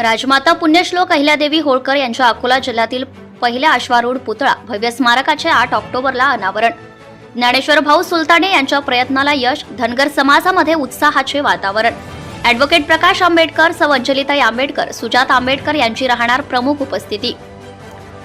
राजमाता पुण्यश्लोक अहिल्यादेवी होळकर यांच्या अकोला जिल्ह्यातील पहिल्या अश्वारूढ पुतळा भव्य स्मारकाचे 8 ऑक्टोबरला अनावरण। ज्ञानेश्वर भाऊ सुलताने यांच्या प्रयत्नाला यश, धनगर समाजामध्ये उत्साहाचे वातावरण। ॲडव्होकेट प्रकाश आंबेडकर, सौ अंजलीताई आंबेडकर, सुजात आंबेडकर यांची राहणार प्रमुख उपस्थिती।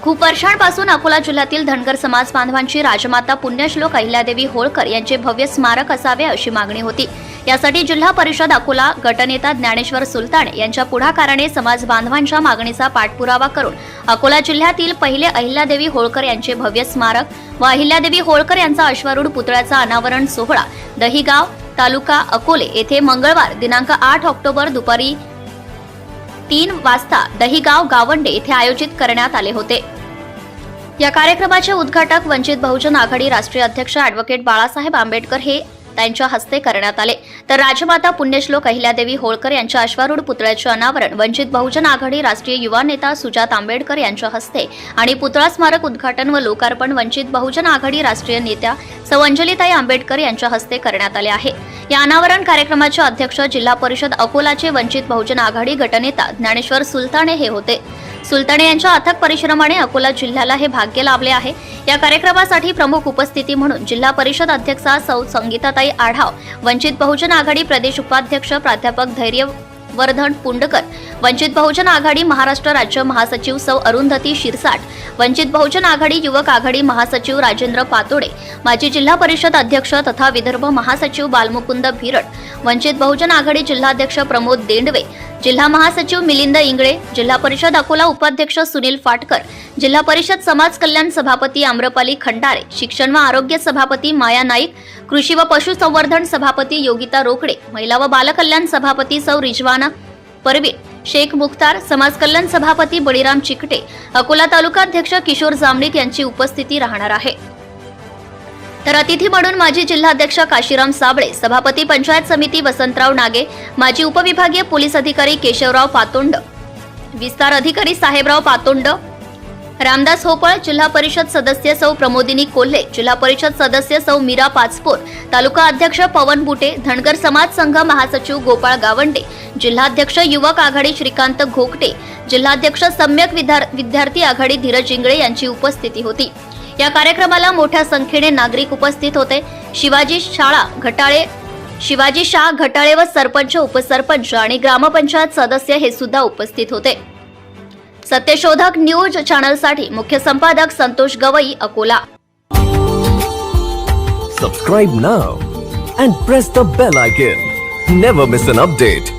खूप वर्षांपासून अकोला जिल्ह्यातील धनगर समाज बांधवांची राजमाता पुण्यश्लोक अहिल्यादेवी होळकर यांचे भव्य स्मारक असावे अशी मागणी होती। यासाठी जिल्हा परिषद अकोला गटनेता ज्ञानेश्वर सुलताने यांच्या पुढाकाराने समाज बांधवांच्या मागणीचा पाठपुरावा करून अकोला जिल्ह्यातील पहिले अहिल्यादेवी होळकर यांचे भव्य स्मारक व अहिल्यादेवी होळकर यांचा अश्वारूढ पुतळ्याचा अनावरण सोहळा दहिगाव, तालुका अकोले येथे मंगळवार दिनांक 8 ऑक्टोबर दुपारी 3 वाजता दहिगाव गावंडे येथे आयोजित करण्यात आले होते। या कार्यक्रमाचे उद्घाटक वंचित बहुजन आघाडी राष्ट्रीय अध्यक्ष ॲडव्होकेट बाळासाहेब आंबेडकर हे त्यांच्या हस्ते करण्यात आले, तर राजमाता पुण्यश्लोक अहिल्यादेवी होळकर यांच्या अश्वारूढ पुतळ्याचे अनावरण वंचित बहुजन आघाडी राष्ट्रीय युवा नेता सुजात आंबेडकर यांच्या हस्ते आणि पुतळा स्मारक उद्घाटन व लोकार्पण वंचित बहुजन आघाडी राष्ट्रीय नेत्या सौ अंजलीताई आंबेडकर यांच्या हस्ते करण्यात आले आहे। या अनावरण कार्यक्रमाचे अध्यक्ष जिल्हा परिषद अकोलाचे वंचित बहुजन आघाडी गटनेता ज्ञानेश्वर सुलताने हे होते। सुलताने यांच्या अथक परिश्रमाने अकोला जिल्ह्याला हे भाग्य लाभले आहे। या कार्यक्रमासाठी प्रमुख उपस्थिती म्हणून जिल्हा परिषद अध्यक्षा सौ संगीताताई आढाव, वंचित बहुजन आघाडी प्रदेश उपाध्यक्ष प्राध्यापक धैर्यवर्धन पुंडकर, वंचित बहुजन आघाडी महाराष्ट्र राज्य महासचिव सौ अरुंधती शिरसाट, वंचित बहुजन आघाडी युवक आघाडी महासचिव राजेंद्र पातोडे, माजी जिल्हा परिषद अध्यक्ष तथा विदर्भ महासचिव बालमुकुंद भिरड, वंचित बहुजन आघाडी जिल्हाध्यक्ष प्रमोद देंडवे, जिल्हा महासचिव मिलिंद इंगळे, जिल्हा परिषद अकोला उपाध्यक्ष सुनील फाटकर, जिल्हा परिषद समाज कल्याण सभापती आम्रपाली खंडारे, शिक्षण व आरोग्य सभापती माया नाईक, कृषी व पशुसंवर्धन सभापती योगिता रोकडे, महिला व बालकल्याण सभापती सौ रिजवाना परवीन शेख मुख्तार, समाज कल्याण सभापती बळीराम चिकटे, अकोला तालुका अध्यक्ष किशोर जामनिक यांची उपस्थिती राहणार आहे। तर अतिथी म्हणून माजी जिल्हाध्यक्ष काशीराम साबळे, सभापती पंचायत समिती वसंतराव नागे, माजी उपविभागीय पोलीस अधिकारी केशवराव पातोंड, विस्तार अधिकारी साहेबराव पातोंड, रामदास होपळ, जिल्हा परिषद सदस्य सौ प्रमोदिनी कोल्हे, जिल्हा परिषद सदस्य सौ मीरा पाचपोर, तालुका अध्यक्ष पवन बुटे, धनगर समाज संघ महासचिव गोपाळ गावंडे, जिल्हाध्यक्ष युवक आघाडी श्रीकांत घोकटे, जिल्हाध्यक्ष सम्यक विद्यार्थी आघाडी धीरज इंगळे यांची उपस्थिती होती। या कार्यक्रमाला मोठ्या संख्येने नागरिक उपस्थित होते। शिवाजी शाह घटाळे व सरपंच, उपसरपंच आणि ग्रामपंचायत सदस्य हे सुद्धा उपस्थित होते। सत्यशोधक न्यूज चॅनलसाठी मुख्य संपादक Santosh Gavai, Akola. Subscribe now and press the bell icon. Never miss an update.